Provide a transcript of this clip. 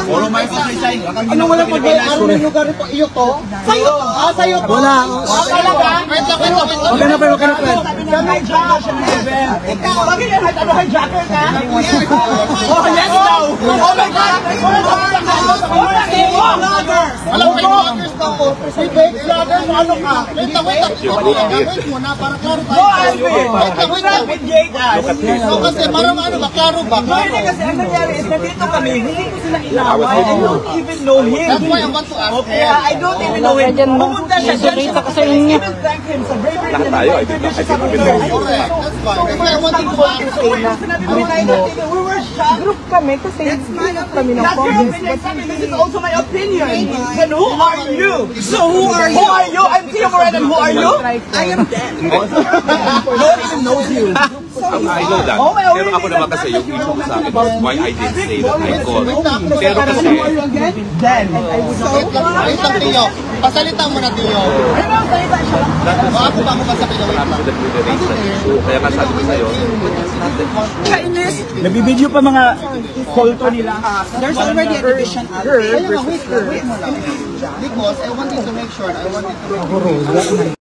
Ano wala pa ba? Ano yung lugar ito? Iyo to? Sa'yo? Sa'yo to? Wala. Talaga? Wait lang. Okay na pa. Bakit yan? Ano hijacker ka? Oh, yes daw! Oh my God! Alam mo, si fake vlogger, ano ka? Wait lang. Gagawin mo na para klaro tayo. Wait lang. Kasi parang ano ba? Klaro ba? Hindi kasi ang nangyari is nandito kami, hindi ko sila inaway. I don't even know him. That's why I want to ask. I don't even know him. Pumunta siya dyan siya. I even thank him sa bravery niya. That's fine. I want to ask. We were shocked. Group kami kasi kami ng That's your opinion. This is also my opinion. Then who are you? So who are you? Who are you? I'm Tia Moreno. Who are you? I am dead. No one even knows you. I know that. Pero ako naman kasi yung issue ko sa akin is why I didn't say that I called. Pero kasi... Then, Wait lang, Tio. Pasalita mo na, Tio. Ako ba masakit na wait lang? Kaya nga sabi ko sa'yo, nabibideo pa mga kulto nila. There's already a division out there. Wait mo lang. Because I wanted to make sure,